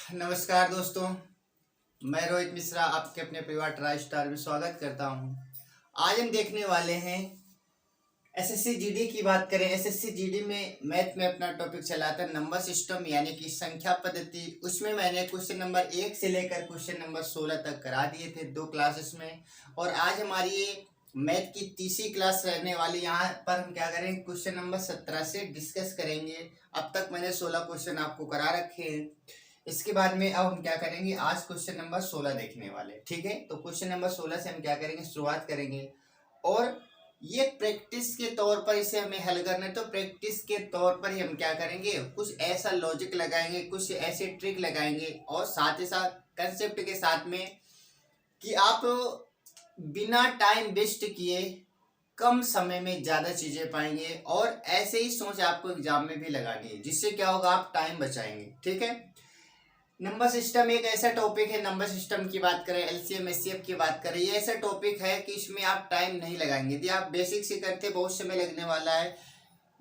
नमस्कार दोस्तों, मैं रोहित मिश्रा आपके अपने परिवार ट्राई स्टार में स्वागत करता हूं। आज हम देखने वाले हैं एसएससी जीडी की बात करें। एसएससी जीडी में मैथ में अपना टॉपिक चला था नंबर सिस्टम यानी कि संख्या पद्धति। उसमें मैंने क्वेश्चन नंबर 1 से लेकर क्वेश्चन नंबर 16 तक करा दिए थे 2 क्लासेस में। और आज हमारी ये मैथ की तीसरी क्लास रहने वाली। यहाँ पर हम क्या करेंगे, क्वेश्चन नंबर 17 से डिस्कस करेंगे। अब तक मैंने 16 क्वेश्चन आपको करा रखे हैं। इसके बाद में अब हम क्या करेंगे, आज क्वेश्चन नंबर 16 देखने वाले। ठीक है, तो क्वेश्चन नंबर 16 से हम क्या करेंगे, शुरुआत करेंगे। और ये प्रैक्टिस के तौर पर इसे हमें हल करना है, तो प्रैक्टिस के तौर पर ही हम क्या करेंगे, कुछ ऐसा लॉजिक लगाएंगे, कुछ ऐसे ट्रिक लगाएंगे और साथ ही साथ कंसेप्ट के साथ में कि आप बिना टाइम वेस्ट किए कम समय में ज़्यादा चीज़ें पाएंगे। और ऐसे ही सोच आपको एग्जाम में भी लगानी है, जिससे क्या होगा, आप टाइम बचाएंगे। ठीक है, नंबर सिस्टम एक ऐसा टॉपिक है, नंबर सिस्टम की बात करें, एलसीएम एचसीएफ की बात करें, ये ऐसा टॉपिक है कि इसमें आप टाइम नहीं लगाएंगे। यदि आप बेसिक से करते बहुत समय लगने वाला है।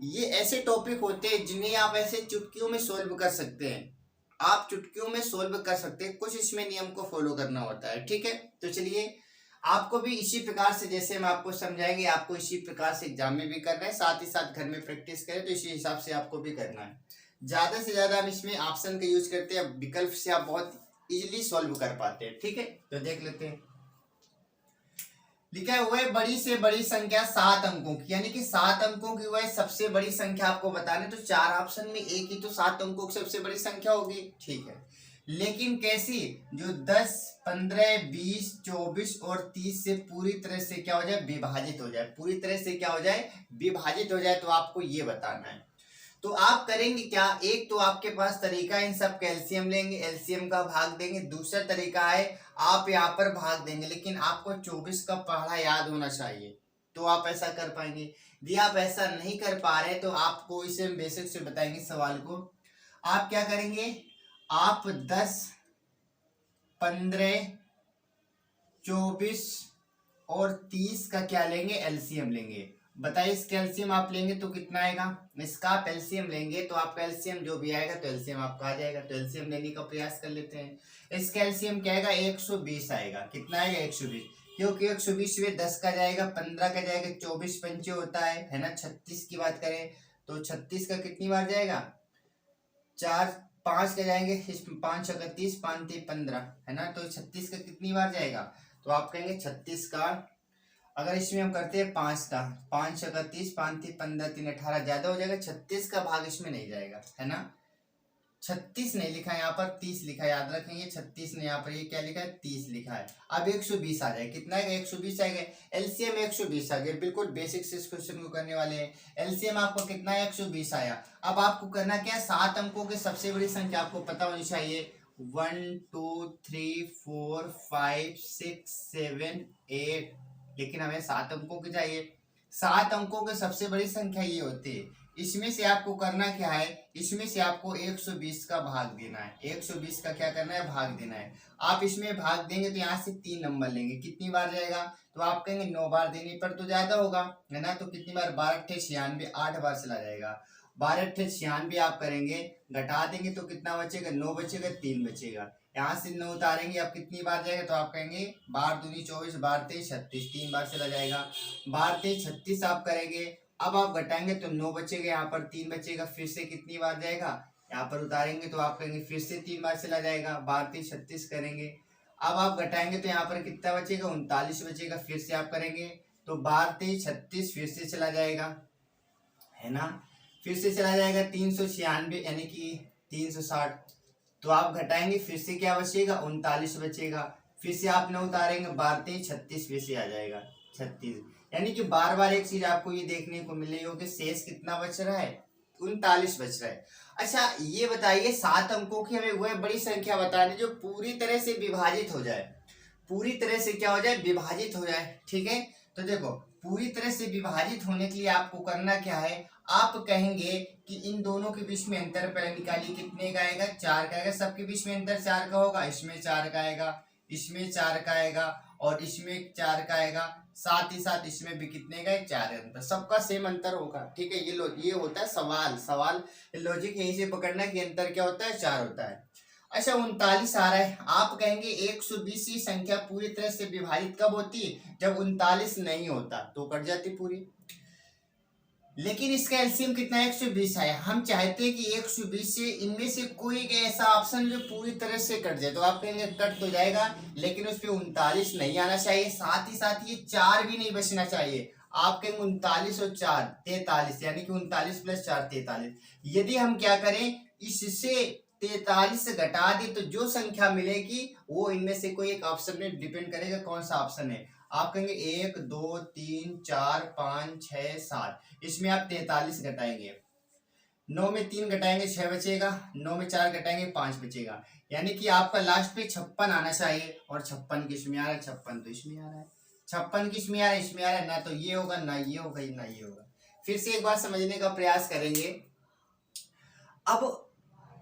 ये ऐसे टॉपिक होते हैं जिन्हें आप ऐसे चुटकियों में सोल्व कर सकते हैं। आप चुटकियों में सोल्व कर सकते हैं, कुछ इसमें नियम को फॉलो करना होता है। ठीक है, तो चलिए आपको भी इसी प्रकार से, जैसे हम आपको समझाएंगे, आपको इसी प्रकार से एग्जाम में भी करना है, साथ ही साथ घर में प्रैक्टिस करें तो इसी हिसाब से आपको भी करना है। ज्यादा से ज्यादा हम इसमें ऑप्शन का यूज करते हैं, विकल्प से आप बहुत इजीली सॉल्व कर पाते हैं। ठीक है, तो देख लेते हैं। लिखा है वह बड़ी से बड़ी संख्या 7 अंकों की, यानी कि 7 अंकों की वह सबसे बड़ी संख्या आपको बताने। तो 4 ऑप्शन में एक ही तो 7 अंकों की सबसे बड़ी संख्या होगी। ठीक है, लेकिन कैसी, जो 10, 15, 20, 24 और 30 से पूरी तरह से क्या हो जाए, विभाजित हो जाए। पूरी तरह से क्या हो जाए, विभाजित हो जाए, तो आपको ये बताना है। तो आप करेंगे क्या, एक तो आपके पास तरीका है, इन सब का एलसीएम लेंगे, एलसीएम का भाग देंगे। दूसरा तरीका है आप यहाँ पर भाग देंगे, लेकिन आपको 24 का पहाड़ा याद होना चाहिए, तो आप ऐसा कर पाएंगे। यदि आप ऐसा नहीं कर पा रहे तो आपको इसे बेसिक से बताएंगे सवाल को। आप क्या करेंगे, आप 10, 15, 24 और 30 का क्या लेंगे, एलसीएम लेंगे। बताइए, इसका एलसीएम आप लेंगे तो कितना आएगा। इसका आप एलसीएम लेंगे तो आपका एलसीएम जो भी आएगा तो एलसीएम आपका आ जाएगा। तो एलसीएम लेने का प्रयास कर लेते हैं। इसका एलसीएम क्या आएगा, 120 आएगा। कितना आएगा, 120, क्योंकि 120 में 10 का जाएगा, 15 का जाएगा, 24 पंचे होता है ना। 36 की बात करें तो 36 का कितनी बार जाएगा, 4, 5 का जाएंगे, इसमें 5 छक्का 30, 5 3 15 है ना। तो 36 का कितनी बार जाएगा, तो आप कहेंगे 36 का, अगर इसमें हम करते हैं 5 का, 5 छक्का 30, 5 3 15, 3 18, ज्यादा हो जाएगा। 36 का भाग इसमें नहीं जाएगा, है ना। 36 नहीं लिखा है यहाँ पर, 30 लिखा है, याद रखेंगे। 36 ने यहाँ पर ये क्या लिखा है, 30 लिखा है। अब 120 आ जाए, कितना आएगा, 120 आएगा। एलसीएम 120 आ गया। बिल्कुल बेसिक से इस क्वेश्चन को करने वाले हैं। एलसीएम आपको कितना है, 120 आया। अब आपको करना क्या है, 7 अंकों की सबसे बड़ी संख्या आपको पता होनी चाहिए। 1 2 3 4 5 6 7 8, लेकिन हमें 7 अंकों की चाहिए। 7 अंकों की सबसे बड़ी संख्या ये होती है। इसमें से आपको करना क्या है, इसमें से आपको 120 का भाग देना है। 120 का क्या करना है, भाग देना है। आप इसमें भाग देंगे तो यहाँ से 3 नंबर लेंगे, कितनी बार जाएगा, तो आप कहेंगे 9 बार देने पर तो ज्यादा होगा, है ना। तो कितनी बार, 12 8 96, 8 बार चला जाएगा। 12 8 96 आप करेंगे, घटा देंगे तो कितना बचेगा, 9 बचेगा, 3 बचेगा। यहाँ से 9 उतारेंगे, अब कितनी बार जाएगा, तो आप कहेंगे 12 दूनी 24, 12 तेईस 36, 3 बार चला जाएगा। 12 तेईस 36 आप करेंगे, अब आप घटाएंगे तो 9 बचेगा, यहाँ पर 3 बचेगा, फिर से कितनी बार जाएगा, यहाँ पर उतारेंगे तो आप कहेंगे फिर से 3 बार चला जाएगा। 12 तेईस 36 करेंगे, अब आप घटाएंगे तो यहाँ पर कितना बचेगा, 39 बचेगा, फिर से आप करेंगे तो 12 तेईस 36 फिर से चला जाएगा, है ना। फिर से चला जाएगा 396 यानी कि 360, तो आप घटाएंगे फिर से क्या बचेगा, 39 बचेगा। फिर से आप 9 उतारेंगे, 12 तेईस 36 फिर से आ जाएगा 36। यानी कि बार बार एक चीज आपको ये देखने को मिल रही हो कि शेष कितना बच रहा है, 39 बच रहा है। अच्छा ये बताइए, 7 अंकों की हमें वह बड़ी संख्या बतानी जो पूरी तरह से विभाजित हो जाए। पूरी तरह से क्या हो जाए, विभाजित हो जाए। ठीक है, तो देखो पूरी तरह से विभाजित होने के लिए आपको करना क्या है, आप कहेंगे कि इन दोनों के बीच में अंतर पहले निकालिए, कितने का आएगा, 4 का आएगा। सबके बीच में अंतर 4 का होगा, इसमें 4 का आएगा, इसमें 4 का आएगा और इसमें 4 का आएगा। साथ ही साथ इसमें भी कितने का है, 4 अंतर, सबका सेम अंतर होगा। ठीक है, ये होता है सवाल लॉजिक यहीं से पकड़ना कि अंतर क्या होता है, 4 होता है। अच्छा 39 आ रहा है, आप कहेंगे 120 की संख्या पूरी तरह से विभाजित कब होती है, जब 39 नहीं होता तो कट जाती पूरी। लेकिन इसका एलसीएम कितना है, 120 है। हम चाहते हैं कि 120 से इनमें से कोई एक ऐसा ऑप्शन जो पूरी तरह से कट जाए, तो आप कहेंगे कट तो जाएगा, लेकिन उस पर 39 नहीं आना चाहिए, साथ ही साथ ये 4 भी नहीं बचना चाहिए। आप कहेंगे 39 और 4 43, यानी कि 39 प्लस 4 43। यदि हम क्या करें, इससे 43 से घटा दे तो जो संख्या मिलेगी वो इनमें से कोई एक ऑप्शन में डिपेंड करेगा कौन सा ऑप्शन है। आप कहेंगे 1 2 3 4 5 6 7, इसमें आप 43 घटाएंगे, 9 में 3 घटाएंगे 6 बचेगा, 9 में 4 घटाएंगे 5 बचेगा, यानी कि आपका लास्ट पे 56 आना चाहिए। और 56 किस में आ रहा है, 56 तो इसमें आ रहा है, 56 किस में आ रहा है, इसमें आ रहा है, ना तो ये होगा ना ये होगा ना ये होगा। फिर से एक बार समझने का प्रयास करेंगे। अब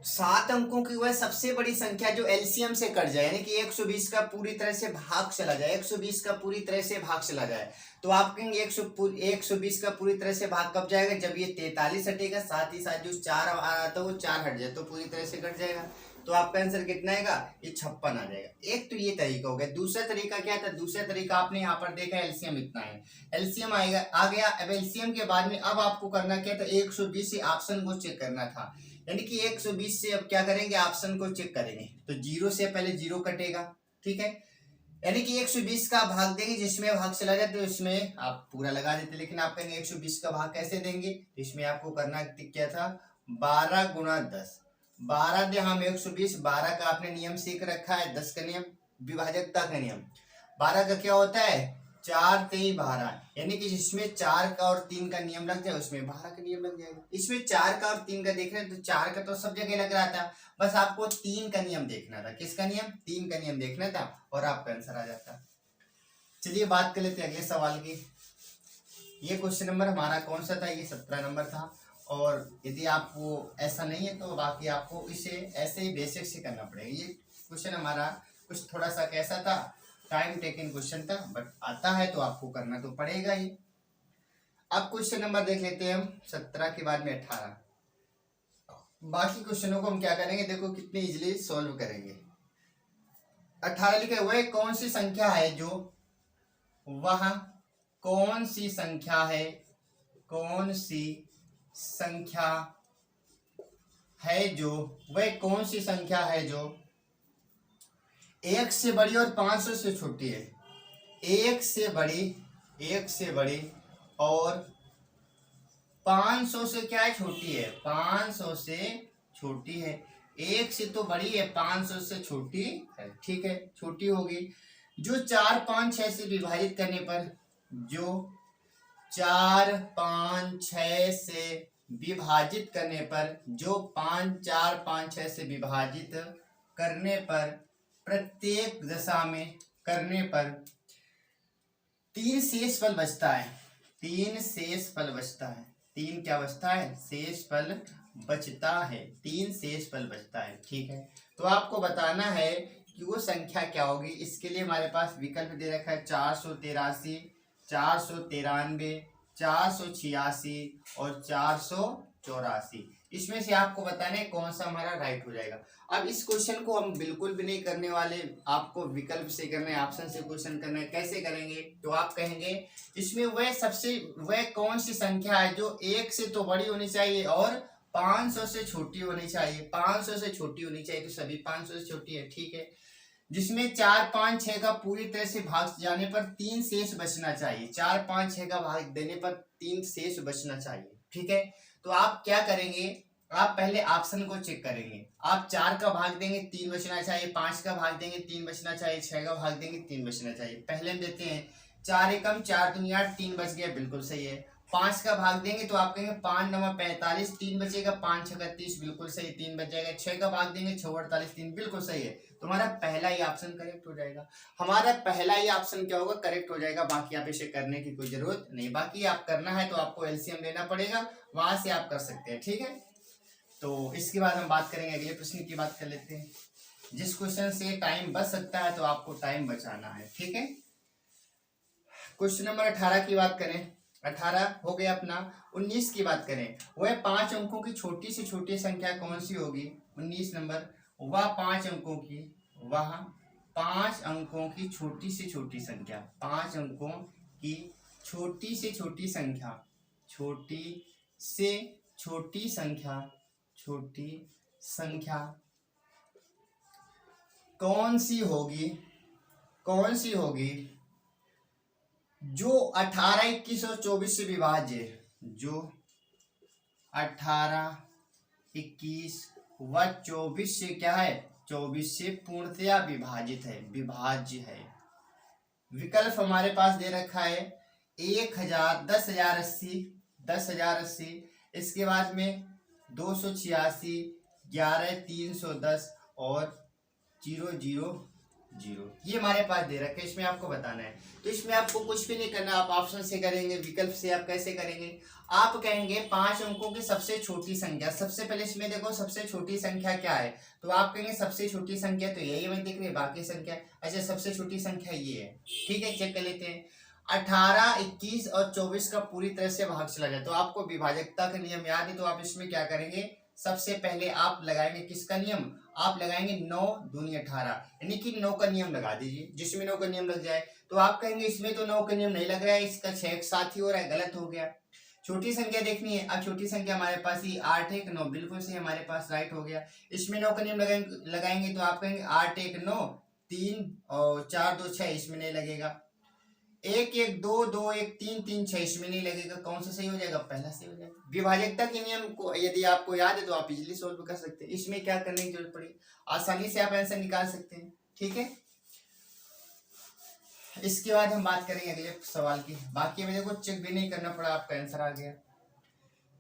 7 अंकों की वह सबसे बड़ी संख्या जो एलसीएम से कट जाए, यानी कि 120 का पूरी तरह से भाग चला जाए, 120 का पूरी तरह से भाग चला जाए, तो आप कहेंगे 120 का पूरी तरह से भाग कब जाएगा, जब ये 43 हटेगा, साथ ही साथ जो 4 आ रहा था वो 4 हट जाए तो पूरी तरह से कट जाएगा। तो आपका आंसर कितना आएगा, ये 56 आ जाएगा। एक तो ये तरीका हो गया। दूसरा तरीका क्या था, दूसरा तरीका आपने यहाँ पर देखा एलसीएम इतना है, एलसीएम आएगा आ गया। अब एलसीएम के बाद में अब आपको करना क्या था, 120 से ऑप्शन को चेक करना था, यानी कि 120 से अब क्या करेंगे, ऑप्शन को चेक करेंगे, तो 0 से पहले 0 कटेगा, ठीक है, यानी कि 120 का भाग देंगे, जिसमें भाग चला जाए तो इसमें आप पूरा लगा देते, लेकिन आप कहेंगे 120 का भाग कैसे देंगे, इसमें आपको करना क्या था, 12 गुणा 10, 12 दे हम 120, 12 का आपने नियम सीख रखा है, 10 का नियम, विभाजकता का नियम, 12 का क्या होता है 4 3 12, यानी कि जिसमें 4 का और 3 का नियम लग जाए उसमें 12 का नियम लग जाएगा। इसमें 4 का और 3 का देख रहे हैं तो 4 का तो सब जगह लग रहा था, बस आपको 3 का नियम देखना था। किसका नियम, 3 का नियम देखना था और आपका आंसर आ जाता। चलिए बात कर लेते हैं अगले सवाल की। ये क्वेश्चन नंबर हमारा कौन सा था, ये 17 नंबर था। और यदि आपको ऐसा नहीं है तो बाकी आपको इसे ऐसे ही बेसिक से करना पड़ेगा। ये क्वेश्चन हमारा कुछ थोड़ा सा कैसा था, टाइम टेकिंग क्वेश्चन था, बट आता है तो आपको करना तो पड़ेगा ही। अब क्वेश्चन नंबर देख लेते हैं हम 17 के बाद में 18। बाकी क्वेश्चनों को हम क्या करेंगे, देखो कितने इजीली सॉल्व करेंगे। 18 लिखे हुए कौन सी संख्या है जो, वह कौन सी संख्या है, कौन सी संख्या है जो, वह कौन सी संख्या है जो 1 से बड़ी और 500 से छोटी है। 1 से बड़ी और 500 से क्या है, छोटी है, 500 से छोटी है। 1 से तो बड़ी है, 500 से छोटी है, ठीक है, छोटी होगी। जो 4 5 6 से विभाजित करने पर, जो 4 5 6 से विभाजित करने पर, जो 5 4 5 6 से विभाजित करने पर, प्रत्येक दशा में करने पर 3 शेष फल बचता है। 3 शेष फल बचता है। 3 क्या बचता है, शेष फल बचता है। 3 शेष फल बचता है, ठीक है। तो आपको बताना है कि वो संख्या क्या होगी। इसके लिए हमारे पास विकल्प दे रखा है 483, 493, 486 और 484। इसमें से आपको बताना है कौन सा हमारा राइट हो जाएगा। अब इस क्वेश्चन को हम बिल्कुल भी नहीं करने वाले, आपको विकल्प से करना है, ऑप्शन से क्वेश्चन करना है। कैसे करेंगे, तो आप कहेंगे इसमें वह कौन सी संख्या है जो 1 से तो बड़ी होनी चाहिए और 500 से छोटी होनी चाहिए। 500 से छोटी होनी चाहिए, तो सभी 500 से छोटी है, ठीक है। जिसमें 4 5 6 का पूरी तरह से भाग जाने पर 3 शेष बचना चाहिए। 4 5 6 का भाग देने पर 3 शेष बचना चाहिए, ठीक है। तो आप क्या करेंगे, आप पहले ऑप्शन को चेक करेंगे। आप 4 का भाग देंगे 3 बचना चाहिए, 5 का भाग देंगे 3 बचना चाहिए, 6 का भाग देंगे 3 बचना चाहिए। पहले हम देते हैं 4 एकम 4 दूनी 8, 3 बच गया, बिल्कुल सही है। 5 का भाग देंगे तो आप कहेंगे 5 9 45, 3 बचेगा, 5 6 30, बिल्कुल सही, 3 बच जाएगा। 6 का भाग देंगे 6 48, 3 बिल्कुल सही है। तुम्हारा पहला ही ऑप्शन करेक्ट हो जाएगा। हमारा पहला ही ऑप्शन क्या होगा, करेक्ट हो जाएगा। बाकी आप इसे करने की कोई जरूरत नहीं। बाकी आप करना है तो आपको एलसीएम लेना पड़ेगा, वहां से आप कर सकते हैं, ठीक है। तो इसके बाद हम बात करेंगे, अगले प्रश्न की बात कर लेते हैं। जिस क्वेश्चन से टाइम बच सकता है तो आपको टाइम बचाना है, ठीक है। क्वेश्चन नंबर 18 की बात करें, 18 हो गया अपना। 19 की बात करें, वह 5 अंकों की छोटी से छोटी संख्या कौन सी होगी। 19 नंबर, वह 5 की छोटी से छोटी संख्या, 5 अंकों की छोटी से छोटी संख्या, छोटी संख्या कौन सी होगी जो 18, 21 और 24 से विभाज्य है, जो 18, 21 व 24 से क्या है, 24 से पूर्णतया विभाज्य है। विकल्प हमारे पास दे रखा है 1000, 10,080, इसके बाद में 286, 11, 310 और 000, ये हमारे पास दे रखे। इसमें आपको बताना है, तो इसमें आपको कुछ भी नहीं करना, आप ऑप्शन से करेंगे, विकल्प से आप कैसे करेंगे, आप कहेंगे 5 अंकों की सबसे छोटी संख्या। सबसे पहले इसमें देखो सबसे छोटी संख्या क्या है, तो आप कहेंगे सबसे छोटी संख्या तो यही हमें दिख रही है, बाकी संख्या अच्छा सबसे छोटी संख्या ये है, ठीक है। चेक कर लेते हैं, 18, 21 और 24 का पूरी तरह से भाग चला जाए, तो आपको विभाजकता का नियम याद है, तो आप इसमें क्या करेंगे, सबसे पहले आप लगाएंगे किसका नियम, आप लगाएंगे 9 दूनी 18, यानी कि 9 का नियम लगा दीजिए। जिसमें 9 का नियम लग जाए तो आप कहेंगे इसमें तो 9 का नियम नहीं लग रहा है, इसका 6 एक साथ ही हो रहा है, गलत हो गया। छोटी संख्या देखनी है, अब छोटी संख्या हमारे पास ही 8, 1, 9, बिल्कुल से हमारे पास राइट हो गया। इसमें 9 का नियम लगाएंगे तो आप कहेंगे 8, 1, 9, 3 और 4, 2, 6, इसमें नहीं लगेगा। 1, 1, 2, 2, 1, 3, 3, 6, इसमें नहीं लगेगा। कौन सा सही हो जाएगा, पहला सही हो जाएगा। विभाजकता के नियम को यदि आपको याद है तो आप इजीली सोल्व कर सकते हैं, इसमें क्या करने की जरूरत पड़ेगी, आसानी से आप आंसर निकाल सकते हैं, ठीक है। इसके बाद हम बात करेंगे अगले सवाल की, बाकी में देखो चेक भी नहीं करना पड़ा, आपका आंसर आ गया।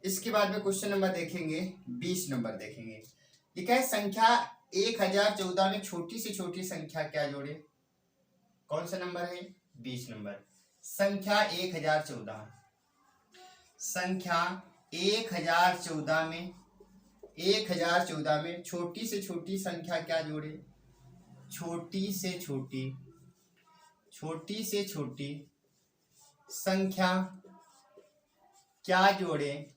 इसके बाद में क्वेश्चन नंबर देखेंगे 20 नंबर देखेंगे। ये क्या है, संख्या 1014 में छोटी से छोटी संख्या क्या जोड़े, कौन सा नंबर है, 20 नंबर। संख्या 1014, संख्या 1014 में छोटी से छोटी संख्या क्या जोड़े, छोटी से छोटी संख्या क्या जोड़े,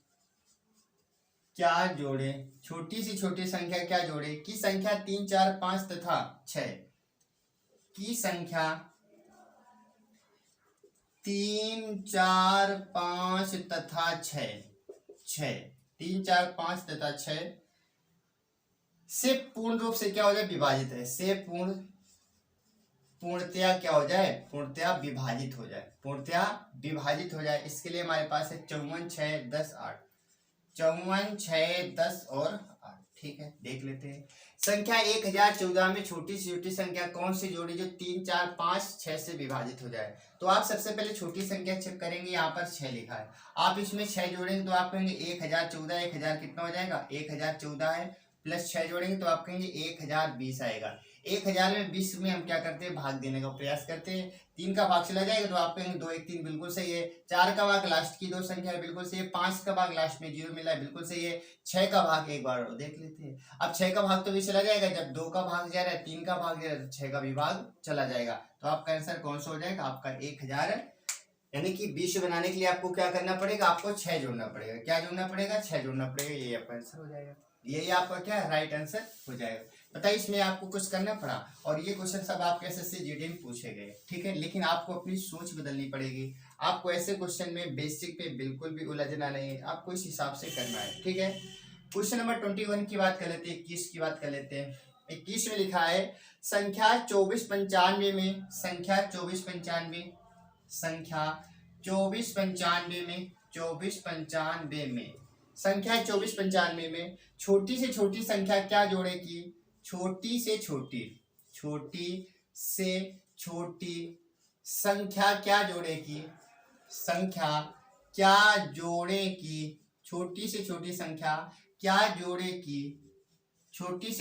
छोटी से छोटी संख्या क्या जोड़े, की संख्या 3, 4, 5 तथा 6, की संख्या 3, 4, 5 तथा 6, 3, 4, 5 तथा 6 से पूर्ण रूप से क्या हो जाए, विभाजित है, से पूर्णतया क्या हो जाए, पूर्णतया विभाजित हो जाए। इसके लिए हमारे पास है 54, 6, 10, 8, 54, 6, 10 और 8, ठीक है। देख लेते हैं, संख्या 1014 में छोटी से छोटी संख्या कौन सी जोड़ी जो 3, 4, 5, 6 से विभाजित हो जाए। तो आप सबसे पहले छोटी संख्या चेक करेंगे, यहाँ पर 6 लिखा है, आप इसमें 6 जोड़ेंगे तो आप कहेंगे 1014, 1000 कितना हो जाएगा, 1014 है, प्लस 6 जोड़ेंगे तो आप कहेंगे 1020 आएगा। 1000 में 20 में हम क्या करते हैं, भाग देने का प्रयास करते हैं, 3 का भाग चला जाएगा तो आप कहेंगे 2, 1, 3, बिल्कुल सही है। 4 का भाग लास्ट की 2 संख्या है, बिल्कुल सही है। 5 का भाग लास्ट में 0 मिला है, बिल्कुल सही है। 6 का भाग एक बार देख लेते हैं, अब 6 का भाग तो भी चला जाएगा, जब 2 का भाग जा रहा है, 3 का भाग जा रहा है, 6 का भी भाग चला जाएगा, तो आपका आंसर कौन सा हो जाएगा, आपका 1000, यानी कि 20 बनाने के लिए आपको क्या करना पड़ेगा, आपको 6 जोड़ना पड़ेगा। क्या जोड़ना पड़ेगा, 6 जोड़ना पड़ेगा, यही आपका आंसर हो जाएगा, यही आपका क्या राइट आंसर हो जाएगा। बताइए इसमें आपको कुछ करना पड़ा, और ये क्वेश्चन सब आपके एसएससी जीडी में पूछे गए, ठीक है। लेकिन आपको अपनी सोच बदलनी पड़ेगी, आपको ऐसे क्वेश्चन में बेसिक पे बिल्कुल भी उलझना नहीं है, आपको इस हिसाब से करना है, ठीक है। क्वेश्चन नंबर 21 की बात कर लेते हैं, 21 की बात कर लेते हैं। 21 में लिखा है, संख्या 2495 में, संख्या 2495 में छोटी से छोटी संख्या क्या जोड़ेगी, छोटी से छोटी संख्या क्या जोड़ेगी, छोटी से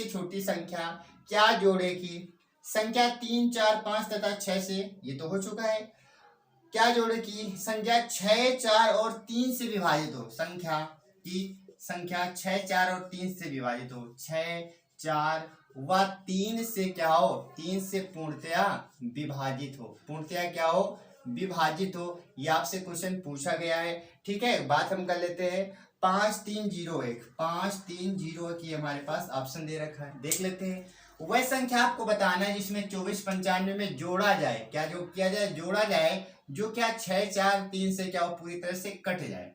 छोटी संख्या क्या जोड़ेगी, संख्या 3, 4, 5 तथा 6 से, ये तो हो चुका है। क्या जोड़ेगी, संख्या 6, 4 और 3 से विभाजित हो, संख्या 6, 4 और 3 से विभाजित हो, 6, 4 व 3 से क्या हो, 3 से पूर्णतया विभाजित हो, ये आपसे क्वेश्चन पूछा गया है, ठीक है। बात हम कर लेते हैं 5301, 5301 ये हमारे पास ऑप्शन दे रखा है। देख लेते हैं। वह संख्या आपको बताना है जिसमें 2495 में जोड़ा जाए, क्या जो किया जाए, जोड़ा जाए, जो क्या 6 4 3 से क्या हो पूरी तरह से कट जाए।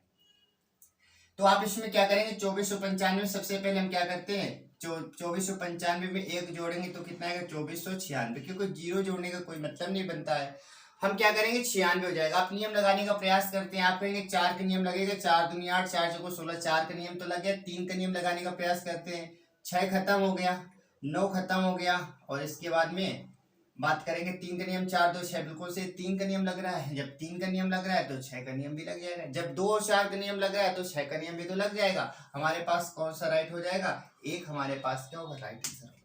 तो आप इसमें क्या करेंगे, 2495 सबसे पहले हम क्या करते हैं, 2495 में एक जोड़ेंगे तो कितना आएगा 2496, क्योंकि जीरो जोड़ने का कोई मतलब नहीं बनता है। हम क्या करेंगे 96 हो जाएगा। आप नियम लगाने का प्रयास करते हैं। आप कहेंगे 4 का नियम लगेगा, 4 दूनी 8, 4 चौको 16, 4 का नियम तो लग गया। 3 का नियम लगाने का प्रयास करते हैं, 6 खत्म हो गया, 9 खत्म हो गया, और इसके बाद में बात करेंगे 3 का नियम, 4 2 6, बिल्कुल से 3 का नियम लग रहा है। जब 3 का नियम लग रहा है तो 6 का नियम भी लग जाएगा। जब 2 और 4 का नियम लग रहा है तो 6 का नियम भी तो लग जाएगा। हमारे पास कौन सा राइट हो जाएगा, एक हमारे पास क्या होगा, राइट आंसर होगा।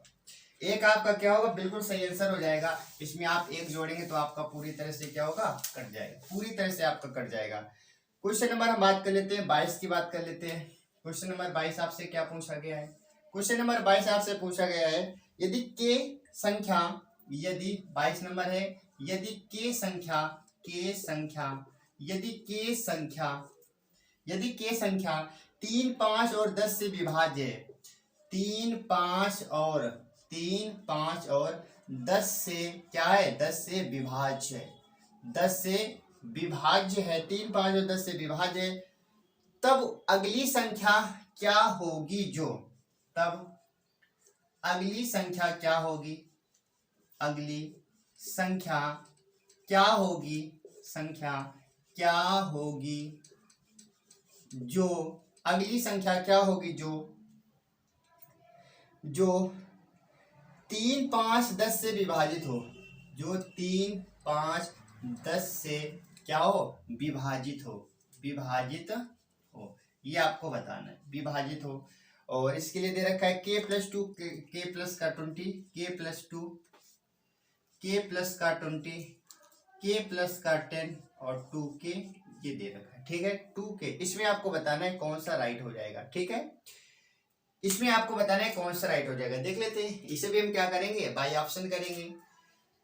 एक आपका क्या होगा, बिल्कुल सही आंसर हो जाएगा। इसमें आप एक जोड़ेंगे तो आपका पूरी तरह से क्या होगा, कट जाएगा, पूरी तरह से आपका कट जाएगा। क्वेश्चन नंबर हम बात कर लेते हैं 22 की बात कर लेते हैं। क्वेश्चन नंबर 22 आपसे क्या पूछा गया है, क्वेश्चन नंबर 22 आपसे पूछा गया है, यदि के संख्या, यदि 22 नंबर है, यदि के संख्या, यदि के संख्या, यदि के संख्या 3 5 और 10 से विभाज्य है, 3 5 और 10 से क्या है, 10 से विभाज्य है, 10 से विभाज्य है, 3 5 और 10 से विभाज्य है, तब अगली संख्या क्या होगी, जो तब अगली संख्या क्या होगी, अगली संख्या क्या होगी, संख्या क्या होगी, जो अगली संख्या क्या होगी, जो 3 5 10 से विभाजित हो, जो 3 5 10 से क्या हो, विभाजित हो, विभाजित हो, ये आपको बताना है, विभाजित हो। और इसके लिए दे रखा है के प्लस 2, के प्लस का 20, के प्लस 2, के प्लस का 20, के प्लस का 10 और 2k ये दे रखा है। ठीक है, 2k, इसमें आपको बताना है कौन सा राइट हो जाएगा। ठीक है, इसमें आपको बताना है कौन सा राइट हो जाएगा। देख लेते हैं, इसे भी हम क्या करेंगे, बाय ऑप्शन करेंगे।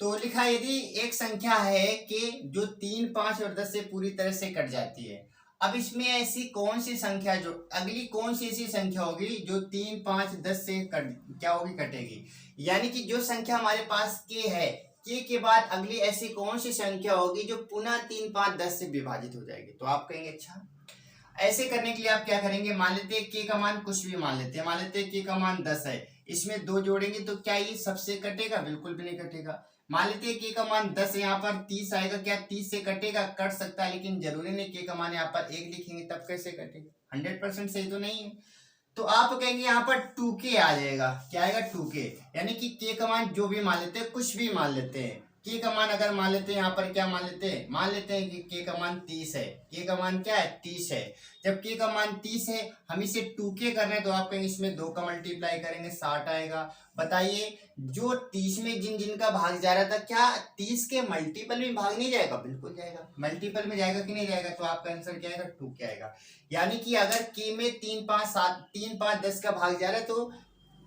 तो लिखा है यदि एक संख्या है कि जो 3 5 और 10 से पूरी तरह से कट जाती है। अब इसमें ऐसी कौन सी संख्या, जो अगली कौन सी ऐसी संख्या होगी जो 3 5 10 से क्या होगी, कटेगी। यानी कि जो संख्या हमारे पास के है, के बाद अगली ऐसी कौन सी संख्या होगी जो पुनः 3 5 10 से विभाजित हो जाएगी। तो आप कहेंगे अच्छा, ऐसे करने के लिए आप क्या करेंगे, मान लेते हैं के का मान कुछ भी मान लेते हैं, मान लेते हैं के का मान 10 है, इसमें 2 जोड़ेंगे तो क्या ये सबसे कटेगा, बिल्कुल भी नहीं कटेगा। मान लेते हैं के का मान 10 है, यहाँ पर 30 आएगा, क्या 30 से कटेगा, कट सकता है, लेकिन जरूरी नहीं। के का मान यहाँ पर 1 लिखेंगे तब कैसे कटेगा, 100% सही तो नहीं है। तो आप कहेंगे यहाँ पर 2k आ जाएगा, क्या आएगा 2k, यानी कि के का मान जो भी मान लेते हैं, कुछ भी मान लेते हैं। के का मान अगर मान लेते हैं, यहाँ पर क्या मान लेते हैं, मान लेते हैं कि के का मान 30 है, के का मान क्या है 30 है। जब के का मान 30 है, हम इसे 2k कर रहे हैं, तो आप कहेंगे इसमें 2 का मल्टीप्लाई करेंगे 60 आएगा। बताइए, जो 30 में जिन जिन का भाग जा रहा था, क्या 30 के मल्टीपल में भाग नहीं जाएगा, बिल्कुल जाएगा, मल्टीपल में जाएगा कि नहीं जाएगा। तो आपका आंसर क्या आएगा, 2k आएगा। यानी कि अगर के में 3 5 7 3 5 10 का भाग जा रहा है, तो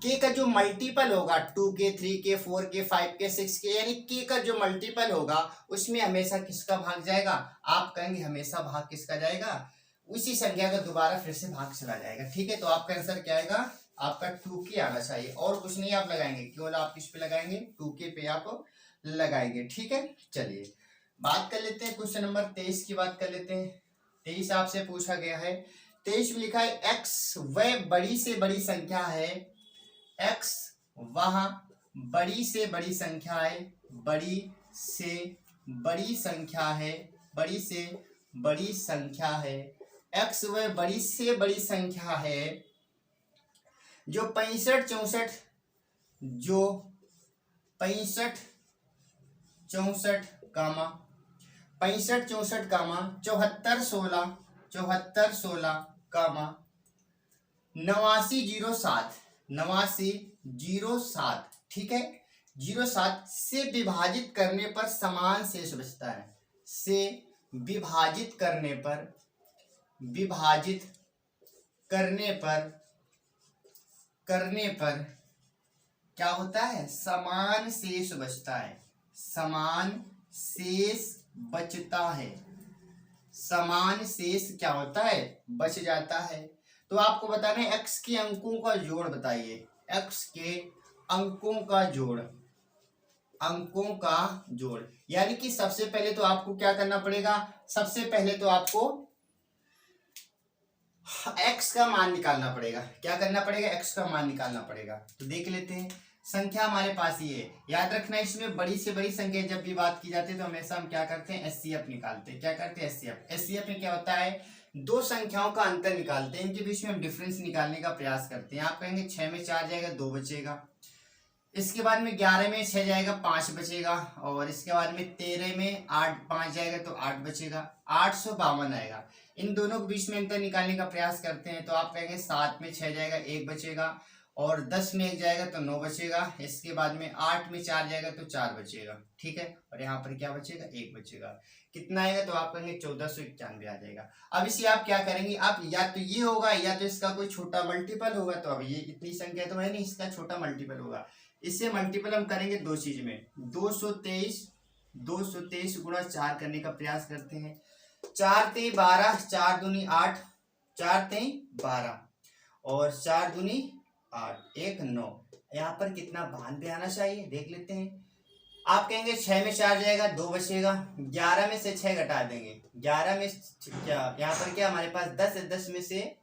के का जो मल्टीपल होगा 2k 3k 4k 5k 6k, यानी के का जो मल्टीपल होगा उसमें हमेशा किसका भाग जाएगा, आप कहेंगे हमेशा भाग किसका जाएगा, उसी संख्या का दोबारा फिर से भाग चला जाएगा। ठीक है, तो आपका आंसर क्या आएगा, आपका 2k आना चाहिए, और कुछ नहीं आप लगाएंगे, केवल आप किस पे लगाएंगे, 2k पे आप लगाएंगे। ठीक है, चलिए बात कर लेते हैं, क्वेश्चन नंबर 23 की बात कर लेते हैं। 23 आपसे पूछा गया है, 23 में लिखा है x वह बड़ी से बड़ी संख्या है, x वह बड़ी से बड़ी संख्या है, बड़ी से बड़ी संख्या है, बड़ी से बड़ी संख्या है, x वह बड़ी से बड़ी संख्या है जो 65 64, जो 65 64 कामा 65 64 कामा 74 16 74 16 कामा 89 07 89 07, ठीक है, 07 से विभाजित करने पर समान शेष बचता है, से विभाजित करने पर, विभाजित करने पर क्या होता है, समान शेष बचता है, समान शेष बचता है, समान शेष क्या होता है, बच जाता है। तो आपको बताना है x के अंकों का जोड़ बताइए, x के अंकों का जोड़, अंकों का जोड़। यानी कि सबसे पहले तो आपको क्या करना पड़ेगा, सबसे पहले तो आपको x का मान निकालना पड़ेगा। क्या करना पड़ेगा, x का मान निकालना पड़ेगा। तो देख लेते हैं, संख्या हमारे पास ये है। याद रखना इसमें बड़ी से बड़ी संख्या जब भी बात की जाती है तो हमेशा हम क्या करते हैं, एचसीएफ निकालते हैं। क्या करते हैं, एचसीएफ। एचसीएफ में क्या होता है, दो संख्याओं का अंतर निकालते हैं, इनके बीच में हम डिफरेंस निकालने का प्रयास करते हैं। आप कहेंगे 6 में 4 जाएगा 2 बचेगा, इसके बाद में 11 में 6 जाएगा 5 बचेगा, और इसके बाद में 13 में 8 5 जाएगा तो 8 बचेगा, 852 आएगा। इन दोनों के बीच में अंतर निकालने का प्रयास करते हैं तो आप कहेंगे 7 में 6 जाएगा 1 बचेगा, और 10 में 1 जाएगा तो 9 बचेगा, इसके बाद में 8 में 4 जाएगा तो 4 बचेगा, ठीक है। और यहाँ पर क्या बचेगा, 1 बचेगा। कितना आएगा, तो आप कहेंगे 1491 आ जाएगा। अब इसे आप क्या करेंगे, आप या तो ये होगा या तो इसका कोई छोटा मल्टीपल होगा। तो अब ये इतनी संख्या तो है नहीं, इसका छोटा मल्टीपल होगा। इससे मल्टीपल हम करेंगे दो चीज में, 223 गुणा 4 करने का प्रयास करते हैं। 4 3 12, 4 दूनी 8, 4 3 12, और 4 दूनी 8, 1 9। यहाँ पर कितना भान पे आना चाहिए देख लेते हैं। आप कहेंगे 6 में 4 जाएगा 2 बचेगा, 11 में से 6 घटा देंगे, 11 में क्या यहाँ पर क्या हमारे पास 10 है, 10 में से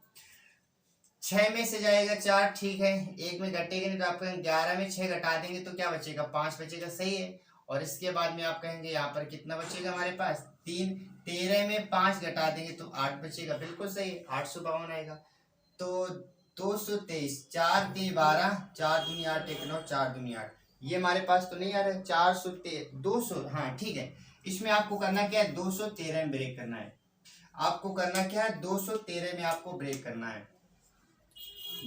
6 में से जाएगा 4, ठीक है, 1 में घटेगा नहीं तो आप कहेंगे 11 में 6 घटा देंगे तो क्या बचेगा, 5 बचेगा, सही है। और इसके बाद में आप कहेंगे यहाँ पर कितना बचेगा हमारे पास 3, 13 में 5 घटा देंगे तो 8 बचेगा, बिल्कुल सही है, 852 आएगा। तो 223, 4 3 12, 4 दूनी 8, 1 9, 4 दूनी 8, ये हमारे पास तो नहीं आ रहा है। 413, 200, हाँ ठीक है। इसमें आपको करना क्या है, 213 में ब्रेक करना है। आपको करना क्या है, 213 में आपको ब्रेक करना है।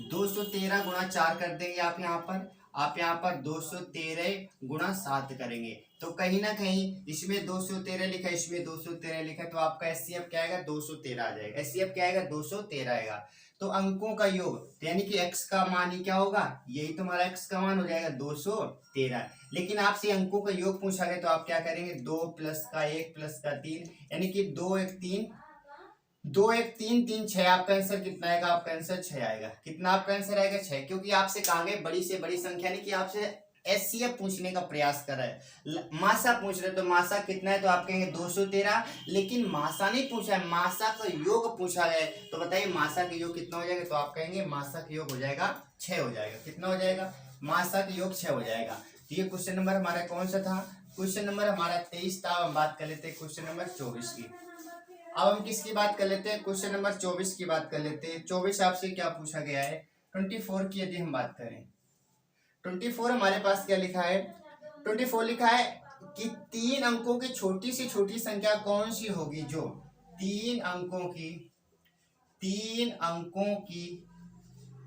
213 गुणा 4 कर देंगे आप यहाँ पर, आप यहाँ पर 213 गुणा 7 करेंगे तो कहीं ना कहीं इसमें 213 लिखा है, इसमें 213 लिखा है, तो आपका एचसीएफ क्या आएगा, 213 आ जाएगा। एचसीएफ क्या आएगा, 213 आएगा। तो अंकों का योग यानी कि x का मान ही क्या होगा, यही तुम्हारा x का मान हो जाएगा 213। लेकिन आपसे अंकों का योग पूछा गया तो आप क्या करेंगे, 2 प्लस का 1 प्लस का 3, यानी कि 2 1 3, 2 1 3 3 6। आपका आंसर कितना आएगा, आपका आंसर 6 आएगा। कितना आपका आंसर आएगा, 6, क्योंकि आपसे कहा गया बड़ी से बड़ी संख्या नहीं कि आपसे एचसीएफ पूछने का प्रयास कर रहा है, मासा पूछ रहे। तो मासा कितना है, तो आप कहेंगे 213, लेकिन मासा नहीं पूछा है, मासा का योग पूछा है। तो बताइए मासा का योग कितना हो जाएगा, तो आप कहेंगे मासा का योग हो जाएगा 6 हो जाएगा। कितना हो जाएगा, मासा का योग 6 हो जाएगा। तो ये क्वेश्चन नंबर हमारा कौन सा था, क्वेश्चन नंबर हमारा 23 था। हम बात कर लेते हैं क्वेश्चन नंबर 24 की। अब हम किसकी बात कर लेते हैं, क्वेश्चन नंबर 24 की बात कर लेते हैं। 24 आपसे क्या पूछा गया है, 24 की यदि हम बात करें, 24 हमारे पास क्या लिखा है, 24 लिखा है कि 3 अंकों की छोटी से छोटी संख्या कौन सी होगी, जो 3 अंकों की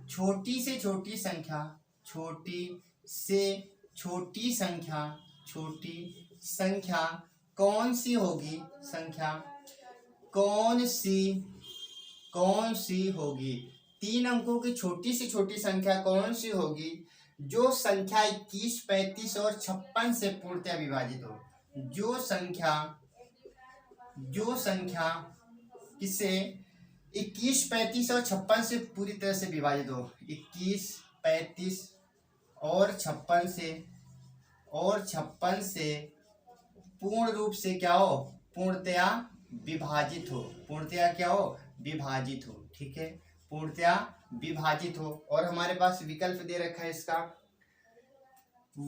छोटी से छोटी संख्या, छोटी संख्या कौन सी होगी, संख्या कौन सी होगी, 3 अंकों की छोटी से छोटी संख्या कौन सी होगी जो संख्या 21, 35 और 56 से पूर्णतः विभाजित हो। जो संख्या किससे 21, 35 और 56 से पूरी तरह से विभाजित हो, 21, 35 और 56 से पूर्ण रूप से क्या हो, पूर्णतया विभाजित हो, पूर्णतया क्या हो, विभाजित हो, ठीक है, पूर्णतया विभाजित हो। और हमारे पास विकल्प दे रखा है इसका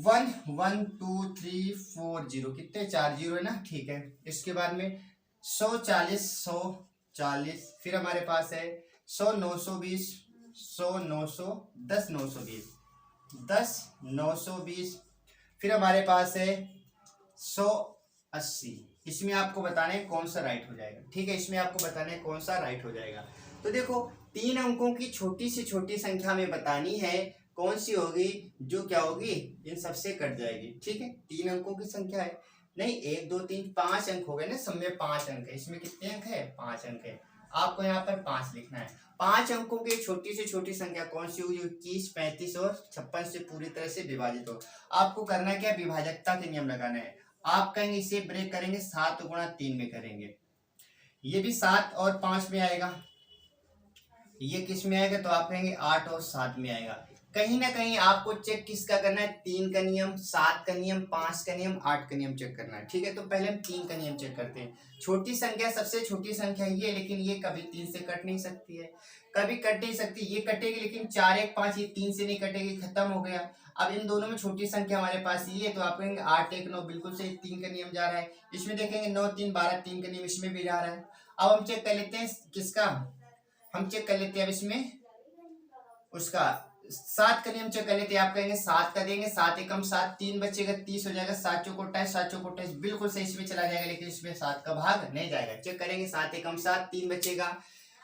1 1 2 3 4 0, कितने 4 0 है ना, ठीक है। इसके बाद में 140, फिर हमारे पास है 100 920, 100 900 10 920, 10 920, फिर हमारे पास है 180। इसमें आपको बताना है कौन सा राइट हो जाएगा, ठीक है, इसमें आपको बताना है कौन सा राइट हो जाएगा। तो देखो 3 अंकों की छोटी से छोटी संख्या में बतानी है कौन सी होगी जो क्या होगी, इन सबसे कट जाएगी, ठीक है। 3 अंकों की संख्या है, नहीं 1 2 3 5 अंक हो गए ना, सब में 5 अंक है, इसमें कितने अंक है, 5 अंक है। आपको यहाँ पर 5 लिखना है। 5 अंकों की छोटी से छोटी संख्या कौन सी होगी जो 21, 35 और 56 से पूरी तरह से विभाजित हो। आपको करना क्या, विभाजकता के नियम लगाना है। आप कहेंगे इसे ब्रेक करेंगे 7 गुणा 3 में करेंगे, ये भी 7 और 5 में आएगा, ये किस में आएगा, तो आप कहेंगे 8 और 7 में आएगा। कहीं ना कहीं आपको चेक किसका करना है, 3 का नियम, 7 का नियम, 5 का नियम, 8 का नियम चेक करना है। ठीक है, तो पहले हम 3 का नियम चेक करते हैं। छोटी संख्या, सबसे छोटी संख्या ये, लेकिन ये कभी 3 से कट नहीं सकती है, कभी कट नहीं सकती। ये कटेगी लेकिन 4 1 5, ये 3 से नहीं कटेगी, खत्म हो गया। अब इन दोनों में छोटी संख्या हमारे पास ये है, तो आप कहेंगे 8 1 9, बिल्कुल सही, 3 का नियम जा रहा है। इसमें देखेंगे 9 3 12, 3 का नियम इसमें भी जा रहा है। अब हम चेक कर लेते हैं किसका, हम चेक कर लेते हैं अब इसमें उसका 7 का नियम चेक कर लेते हैं। आप कहेंगे 7 का देंगे, 7 एकम 7, 3 बचेगा, 30 हो जाएगा, 7 चौको 28, 7 चौको 28, बिल्कुल सही, इसमें चला जाएगा, लेकिन इसमें 7 का भाग नहीं जाएगा। चेक करेंगे 7 एकम 7, 3 बचेगा,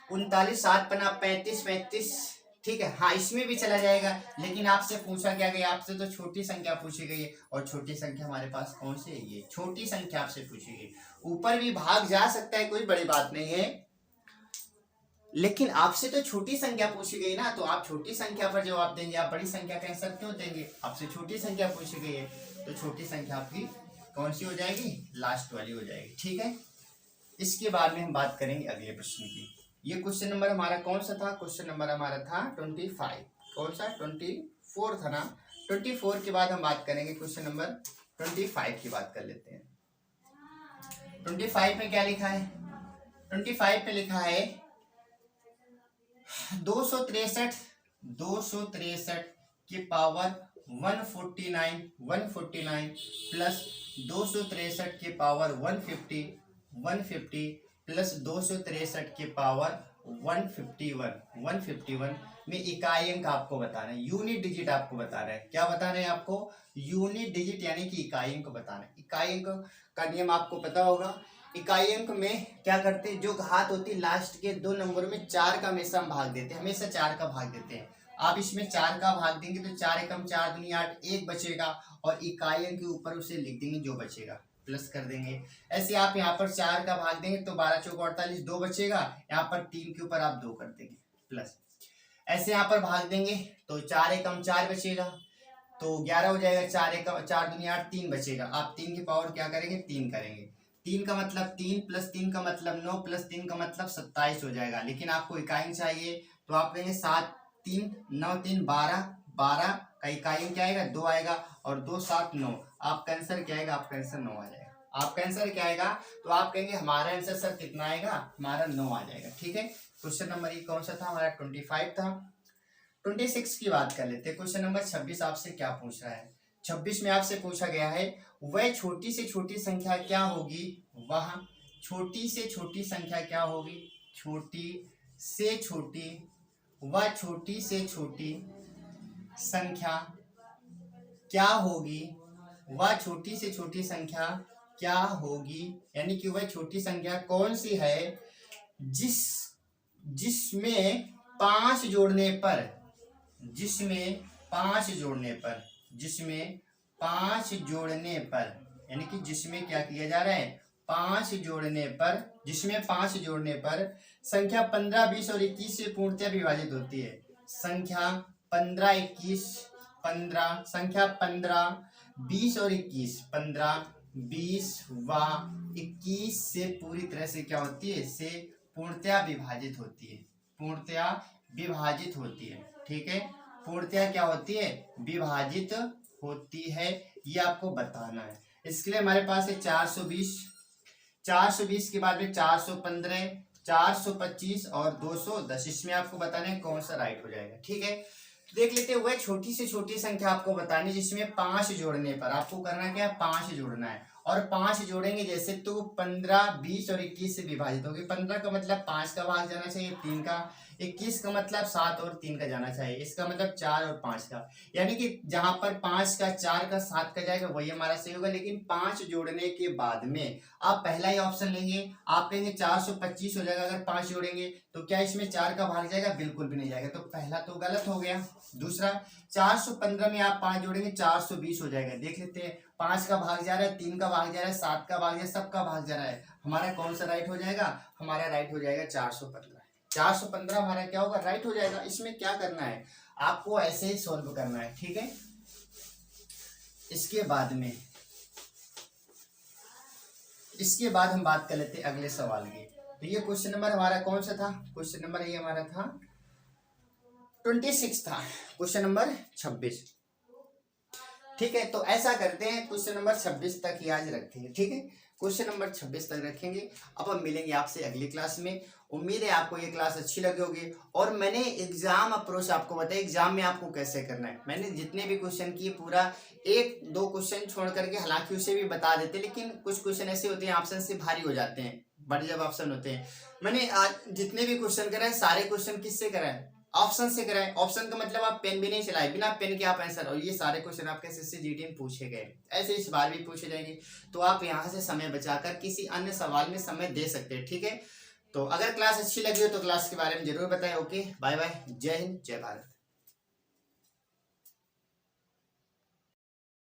39, 7 पन्ना 35, 35, ठीक है, हाँ इसमें भी चला जाएगा। लेकिन आपसे पूछा क्या गया, आपसे तो छोटी संख्या पूछी गई है, और छोटी संख्या हमारे पास कौन सी है, ये छोटी संख्या आपसे पूछी गई। ऊपर भी भाग जा सकता है, कोई बड़ी बात नहीं है, लेकिन आपसे तो छोटी संख्या पूछी गई ना, तो आप छोटी संख्या पर जवाब देंगे, आप बड़ी संख्या का आंसर क्यों देंगे। आपसे छोटी संख्या पूछी गई है, तो छोटी संख्या आपकी कौन सी हो जाएगी, लास्ट वाली हो जाएगी। ठीक है, इसके बाद में हम बात करेंगे अगले प्रश्न की। ये क्वेश्चन नंबर हमारा कौन सा था, क्वेश्चन नंबर हमारा था 25, कौन सा 24 था ना। 24 के बाद हम बात करेंगे क्वेश्चन नंबर 25 की बात कर लेते हैं। 25 में क्या लिखा है, 25 पे लिखा है 263 के पावर 149 प्लस 263 के पावर 150 प्लस 263 के पावर 151 में इकाई अंक आपको बताना है, यूनिट डिजिट आपको बताना है। क्या बताना है आपको, यूनिट डिजिट यानी कि इकाई अंक बताना है। इकाई अंक का नियम आपको पता होगा। इकाई अंक में क्या करते हैं, जो घात होती है लास्ट के 2 नंबर में 4 का हमेशा हम भाग देते हैं, हमेशा 4 का भाग देते हैं। आप इसमें 4 का भाग देंगे तो 4 एकम 4 दूनी 8, 1 बचेगा, और इकाई अंक के ऊपर उसे लिख देंगे जो बचेगा, प्लस कर देंगे। ऐसे आप यहाँ पर 4 का भाग देंगे तो 12 चौको 48, 2 बचेगा, यहाँ पर 3 के ऊपर आप 2 कर देंगे प्लस। ऐसे यहाँ पर भाग देंगे तो 4 एकम 4 बचेगा, तो 11 हो जाएगा, 4 एकम 4 दूनी 8, 3 बचेगा। आप 3 की पावर क्या करेंगे, 3 करेंगे। 3 का मतलब 3 प्लस 3 का मतलब 9 प्लस 3 का मतलब 27 हो जाएगा। लेकिन आपको इकाई चाहिए, तो आप कहेंगे 7 3 9 3 12, 12 का इकाई क्या आएगा, 2 आएगा, और 2 7 9। आपका आंसर क्या आएगा, आपका आंसर 9 आ जाएगा। आपका आंसर क्या आएगा, तो आप कहेंगे हमारा आंसर सर कितना आएगा, हमारा 9 आ जाएगा। ठीक है, क्वेश्चन नंबर ये कौन सा था हमारा, 25 था। 26 की बात कर लेते हैं। क्वेश्चन नंबर 26 आपसे क्या पूछ रहा है, 26 में आपसे पूछा गया है वह छोटी से छोटी संख्या क्या होगी, वह छोटी से छोटी संख्या क्या होगी, छोटी से छोटी, वह छोटी से छोटी संख्या क्या होगी, वह छोटी से छोटी संख्या क्या होगी, यानी कि वह छोटी संख्या कौन सी है जिसमें 5 जोड़ने पर, जिसमें 5 जोड़ने पर, जिसमें 5 जोड़ने पर, यानी कि जिसमें क्या किया जा रहा है, 5 जोड़ने पर, जिसमें 5 जोड़ने पर संख्या 15 20 और 21 से पूर्णतः विभाजित होती है। संख्या 15 21 15, संख्या 15 20 और 21, 15 20 व 21 से पूरी तरह से क्या होती है, से पूर्णतः विभाजित होती है, पूर्णतः विभाजित होती है। ठीक है, पूर्णतः क्या होती है, विभाजित होती है, ये आपको बताना है। इसके लिए हमारे पास है 420, 420 के बाद में 415, 425 और 210। इसमें आपको बताना है कौन सा राइट हो जाएगा। ठीक है, तो देख लेते हैं, वह छोटी से छोटी संख्या आपको बतानी जिसमें 5 जोड़ने पर आपको करना क्या है, 5 जोड़ना है, और 5 जोड़ेंगे जैसे तो 15 20 और 21 से विभाजित होगी। 15 का मतलब 5 का भाग जाना चाहिए 3 का, 21 का मतलब 7 और 3 का जाना चाहिए, इसका मतलब 4 और 5 का, यानी कि जहां पर 5 का 4 का 7 का जाएगा वही हमारा सही होगा। लेकिन 5 जोड़ने के बाद में आप पहला ही ऑप्शन लेंगे, आप कहेंगे 425 हो जाएगा अगर 5 जोड़ेंगे, तो क्या इसमें 4 का भाग जाएगा, बिल्कुल भी नहीं जाएगा, तो पहला तो गलत हो गया। दूसरा 415 में आप 5 जोड़ेंगे 420 हो जाएगा। देख लेते हैं, 5 का भाग जा रहा है, 3 का भाग जा रहा है, 7 का भाग जा रहा है, सबका भाग जा रहा है, हमारा कौन सा राइट हो जाएगा, हमारा राइट हो जाएगा 415। 415 हमारा क्या होगा, राइट हो जाएगा। इसमें क्या करना है, आपको ऐसे ही सॉल्व करना है। ठीक है, इसके बाद हम बात कर लेते हैं अगले सवाल की। तो ये क्वेश्चन नंबर हमारा कौन सा था, क्वेश्चन नंबर ये हमारा था 26 था, क्वेश्चन नंबर 26। ठीक है, तो ऐसा करते हैं, क्वेश्चन नंबर 26 तक ही आज रखेंगे। ठीक है, क्वेश्चन नंबर 26 तक रखेंगे। अब हम मिलेंगे आपसे अगली क्लास में। उम्मीद है आपको ये क्लास अच्छी लगी होगी। और मैंने एग्जाम अप्रोच आपको बताया, एग्जाम में आपको कैसे करना है। मैंने जितने भी क्वेश्चन किए पूरा 1-2 क्वेश्चन छोड़ करके, हालांकि उसे भी बता देते, लेकिन कुछ क्वेश्चन ऐसे होते हैं ऑप्शन से भारी हो जाते हैं, बड़े जब ऑप्शन होते हैं। मैंने आज जितने भी क्वेश्चन कराए सारे क्वेश्चन किससे कराए, ऑप्शन से कराए। ऑप्शन का मतलब आप पेन भी नहीं चलाए, बिना पेन के आप आंसर, और ये सारे क्वेश्चन आपके एसएससी जीडी में पूछे गए, ऐसे इस बार भी पूछे जाएंगे। तो आप यहाँ से समय बचाकर किसी अन्य सवाल में समय दे सकते हैं। ठीक है, तो अगर क्लास अच्छी लगी हो तो क्लास के बारे में जरूर बताएं। ओके, बाय बाय, जय हिंद, जय भारत।